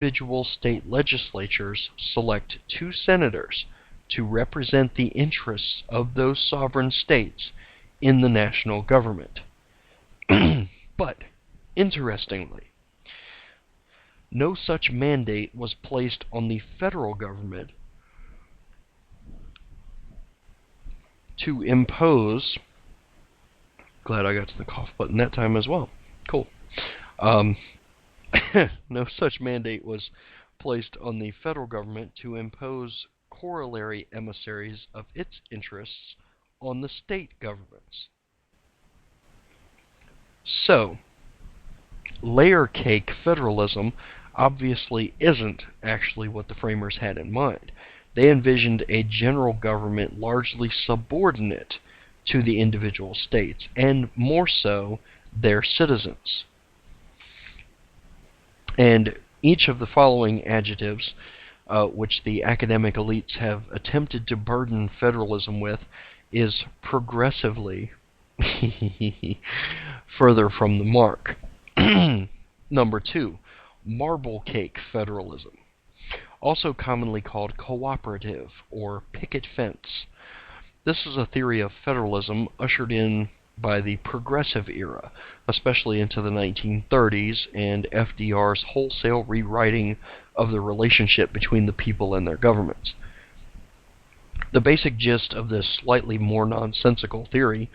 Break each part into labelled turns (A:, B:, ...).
A: individual state legislatures select 2 senators to represent the interests of those sovereign states in the national government. But, interestingly, no such mandate was placed on the federal government to impose. Glad I got to the cough button that time as well. Cool. No such mandate was placed on the federal government to impose corollary emissaries of its interests on the state governments. So, layer cake federalism obviously isn't actually what the framers had in mind. They envisioned a general government largely subordinate to the individual states, and more so, their citizens. And each of the following adjectives, which the academic elites have attempted to burden federalism with, is progressively further from the mark. Number 2, marble cake federalism, also commonly called cooperative or picket fence. This is a theory of federalism ushered in by the progressive era, especially into the 1930s and FDR's wholesale rewriting of the relationship between the people and their governments. The basic gist of this slightly more nonsensical theory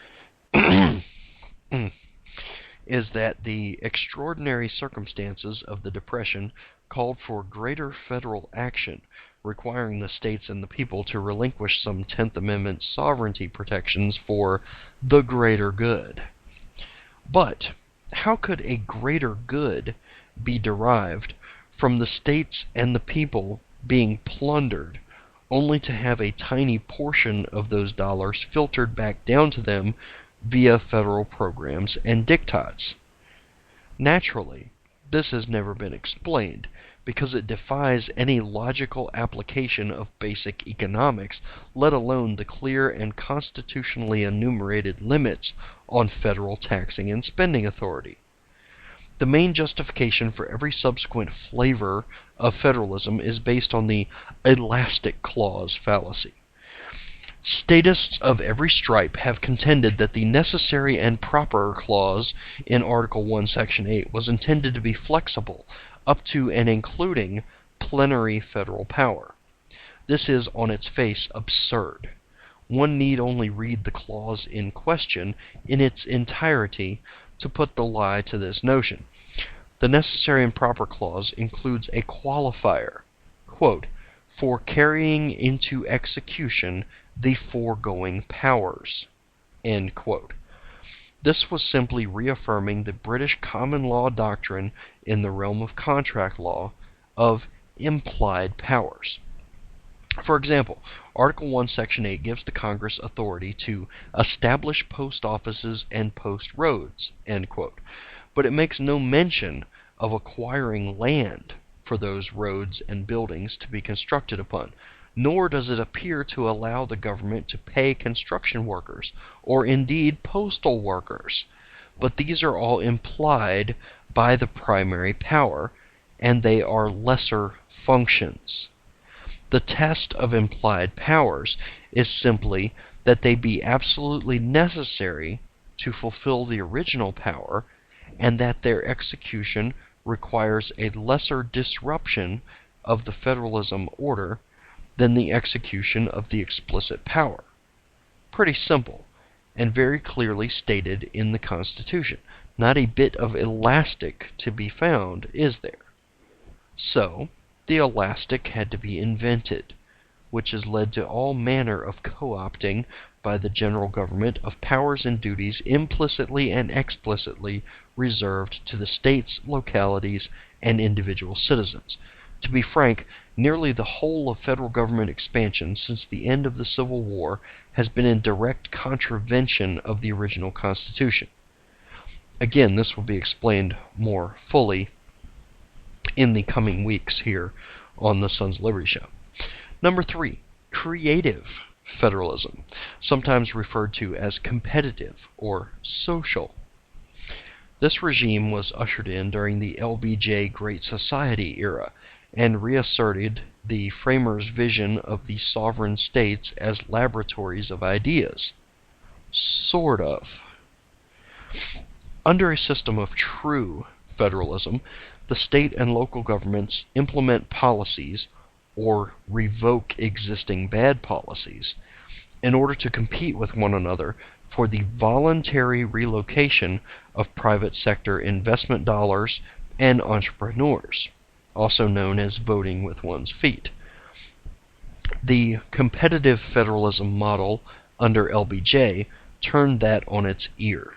A: is that the extraordinary circumstances of the Depression called for greater federal action, requiring the states and the people to relinquish some 10th Amendment sovereignty protections for the greater good. But how could a greater good be derived from the states and the people being plundered, only to have a tiny portion of those dollars filtered back down to them via federal programs and diktats? Naturally, this has never been explained, because it defies any logical application of basic economics, let alone the clear and constitutionally enumerated limits on federal taxing and spending authority. The main justification for every subsequent flavor of federalism is based on the elastic clause fallacy. Statists of every stripe have contended that the necessary and proper clause in Article 1, Section 8 was intended to be flexible up to and including plenary federal power. This is, on its face, absurd. One need only read the clause in question in its entirety to put the lie to this notion. The necessary and proper clause includes a qualifier, quote, for carrying into execution the foregoing powers, end quote. This was simply reaffirming the British common law doctrine in the realm of contract law of implied powers. For example, Article 1, Section 8 gives the Congress authority to establish post offices and post roads, end quote. But it makes no mention of acquiring land for those roads and buildings to be constructed upon, nor does it appear to allow the government to pay construction workers, or indeed postal workers. But these are all implied by the primary power, and they are lesser functions. The test of implied powers is simply that they be absolutely necessary to fulfill the original power, and that their execution requires a lesser disruption of the federalism order than the execution of the explicit power. Pretty simple, and very clearly stated in the Constitution. Not a bit of elastic to be found, is there? So, the elastic had to be invented, which has led to all manner of co-opting by the general government of powers and duties implicitly and explicitly reserved to the states, localities, and individual citizens. To be frank, nearly the whole of federal government expansion since the end of the Civil War has been in direct contravention of the original Constitution. Again, this will be explained more fully in the coming weeks here on the Sons of Liberty Show. Number 3, creative federalism, sometimes referred to as competitive or social. This regime was ushered in during the LBJ Great Society era and reasserted the framers' vision of the sovereign states as laboratories of ideas. Sort of. Under a system of true federalism, the state and local governments implement policies or revoke existing bad policies in order to compete with one another for the voluntary relocation of private sector investment dollars and entrepreneurs, also known as voting with one's feet. The competitive federalism model under LBJ turned that on its ear.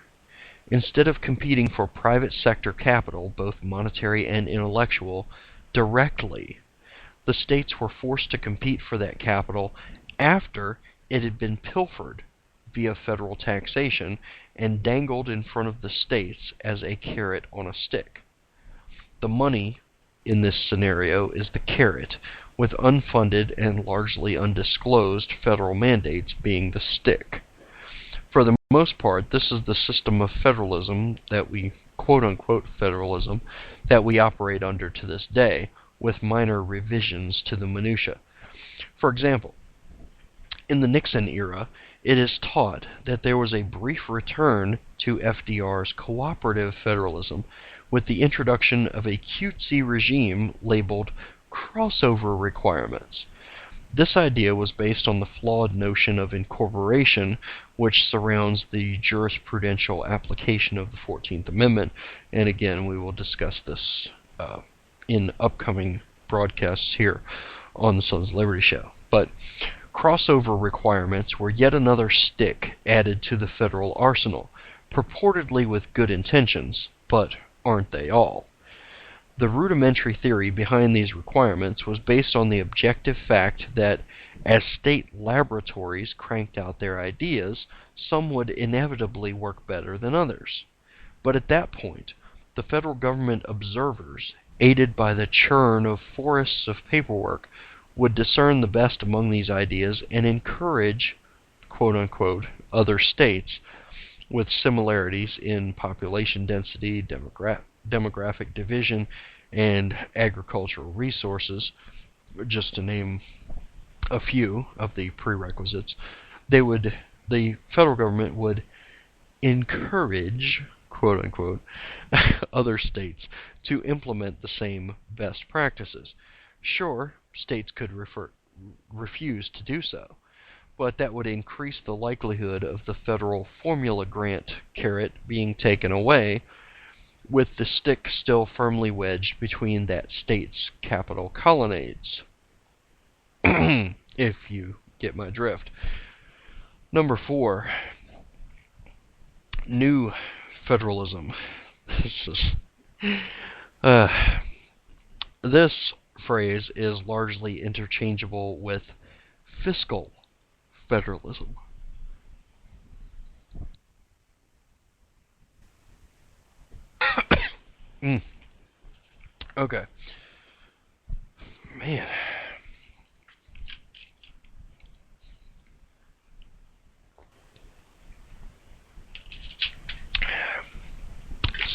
A: Instead of competing for private sector capital, both monetary and intellectual, directly, the states were forced to compete for that capital after it had been pilfered via federal taxation and dangled in front of the states as a carrot on a stick. The money in this scenario is the carrot, with unfunded and largely undisclosed federal mandates being the stick. For the most part, this is the system of federalism that we, quote-unquote federalism, that we operate under to this day, with minor revisions to the minutiae. For example, in the Nixon era, it is taught that there was a brief return to FDR's cooperative federalism with the introduction of a cutesy regime labeled crossover requirements. This idea was based on the flawed notion of incorporation, which surrounds the jurisprudential application of the 14th Amendment, and again, we will discuss this in upcoming broadcasts here on the Sons of Liberty show. But crossover requirements were yet another stick added to the federal arsenal, purportedly with good intentions, but aren't they all? The rudimentary theory behind these requirements was based on the objective fact that as state laboratories cranked out their ideas, some would inevitably work better than others. But at that point, the federal government observers, aided by the churn of forests of paperwork, would discern the best among these ideas and encourage, quote-unquote, other states with similarities in population density, demographic division, and agricultural resources, just to name a few of the prerequisites. The federal government would encourage, quote-unquote, other states to implement the same best practices. Sure, states could refuse to do so, but that would increase the likelihood of the federal formula grant carrot being taken away, with the stick still firmly wedged between that state's capital colonnades. If you get my drift. Number 4, new federalism. This phrase is largely interchangeable with fiscal federalism. Okay. Man.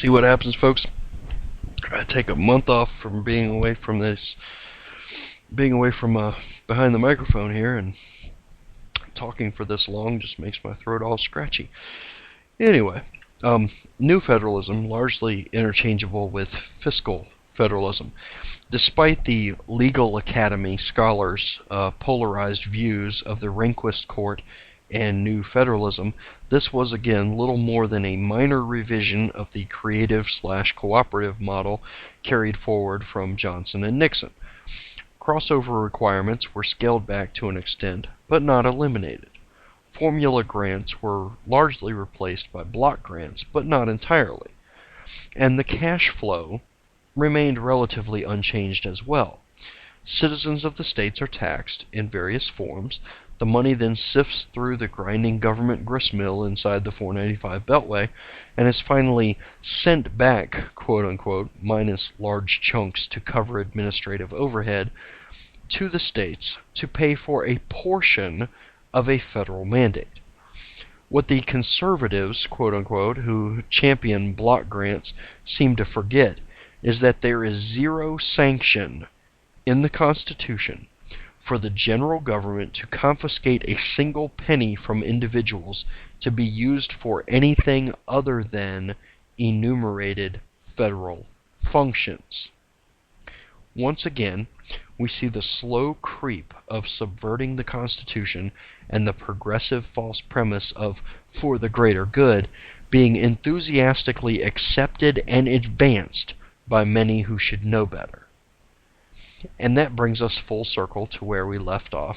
A: See what happens, folks? I take a month off from being away from behind the microphone here, and talking for this long just makes my throat all scratchy. Anyway, new federalism, largely interchangeable with fiscal federalism. Despite the legal academy scholars' polarized views of the Rehnquist Court and new federalism, this was again little more than a minor revision of the creative/cooperative model carried forward from Johnson and Nixon. Crossover requirements were scaled back to an extent, but not eliminated. Formula grants were largely replaced by block grants, but not entirely. And the cash flow remained relatively unchanged as well. Citizens of the states are taxed in various forms. The money then sifts through the grinding government gristmill inside the 495 Beltway and is finally sent back, quote-unquote, minus large chunks to cover administrative overhead, to the states to pay for a portion of a federal mandate. What the conservatives, quote-unquote, who champion block grants seem to forget is that there is zero sanction in the Constitution for the general government to confiscate a single penny from individuals to be used for anything other than enumerated federal functions. Once again, we see the slow creep of subverting the Constitution and the progressive false premise of "for the greater good" being enthusiastically accepted and advanced by many who should know better. And that brings us full circle to where we left off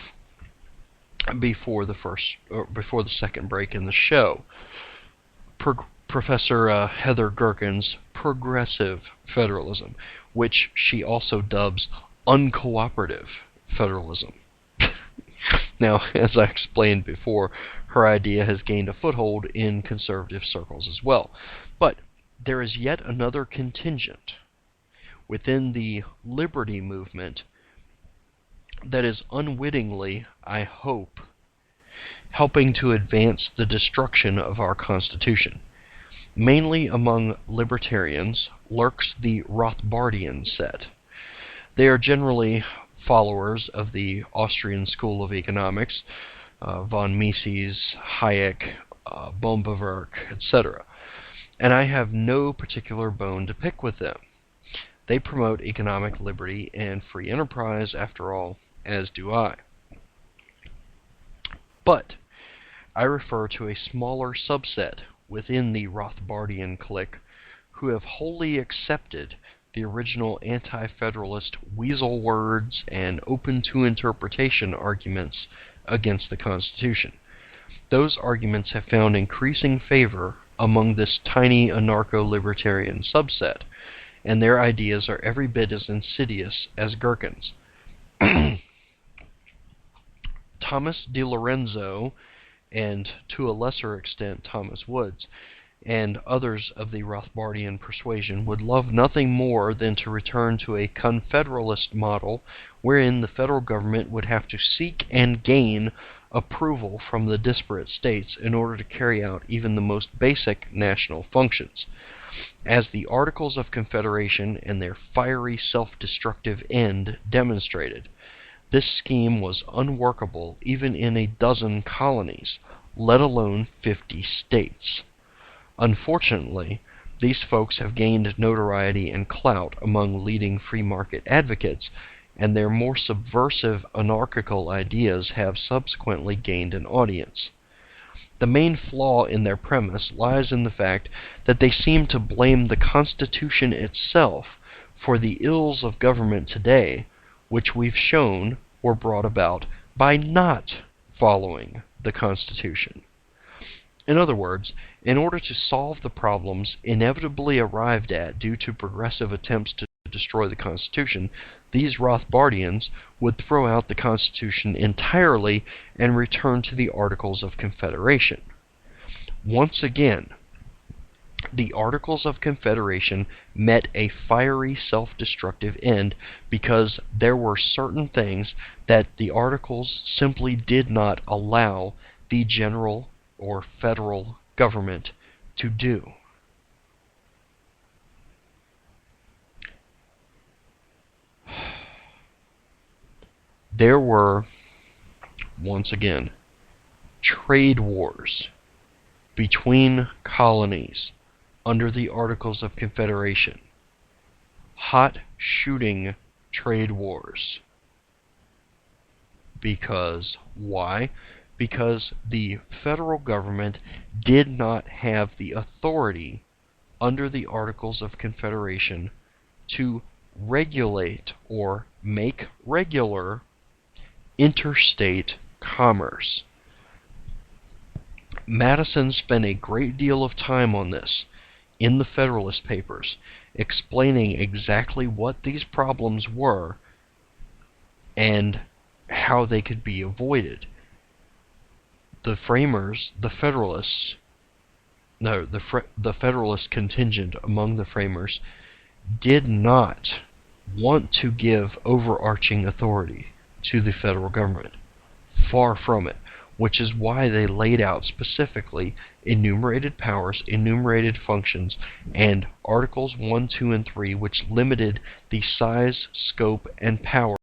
A: before the second break in the show. Professor Heather Gerken's progressive federalism, which she also dubs uncooperative federalism. Now, as I explained before, her idea has gained a foothold in conservative circles as well. But there is yet another contingent within the liberty movement that is unwittingly, I hope, helping to advance the destruction of our Constitution. Mainly among libertarians lurks the Rothbardian set. They are generally followers of the Austrian School of Economics, von Mises, Hayek, Bombewerk, etc. And I have no particular bone to pick with them. They promote economic liberty and free enterprise, after all, as do I. But I refer to a smaller subset within the Rothbardian clique who have wholly accepted the original anti-federalist weasel words and open-to-interpretation arguments against the Constitution. Those arguments have found increasing favor among this tiny anarcho-libertarian subset, and their ideas are every bit as insidious as Gerken's. Thomas DiLorenzo, and to a lesser extent Thomas Woods, and others of the Rothbardian persuasion would love nothing more than to return to a confederalist model wherein the federal government would have to seek and gain approval from the disparate states in order to carry out even the most basic national functions. As the Articles of Confederation and their fiery self-destructive end demonstrated, this scheme was unworkable even in a dozen colonies, let alone 50 states. Unfortunately, these folks have gained notoriety and clout among leading free market advocates, and their more subversive anarchical ideas have subsequently gained an audience. The main flaw in their premise lies in the fact that they seem to blame the Constitution itself for the ills of government today, which we've shown were brought about by not following the Constitution. In other words, in order to solve the problems inevitably arrived at due to progressive attempts to destroy the Constitution, these Rothbardians would throw out the Constitution entirely and return to the Articles of Confederation. Once again, the Articles of Confederation met a fiery self-destructive end because there were certain things that the Articles simply did not allow the general or federal government to do. There were, once again, trade wars between colonies under the Articles of Confederation. Hot shooting trade wars. Because, why? Because the federal government did not have the authority under the Articles of Confederation to regulate or make regular interstate commerce. Madison spent a great deal of time on this in the Federalist Papers, explaining exactly what these problems were and how they could be avoided. The framers, the Federalist contingent among the framers did not want to give overarching authority to the federal government. Far from it. which is why they laid out specifically enumerated powers, enumerated functions, and Articles 1, 2, and 3, which limited the size, scope, and power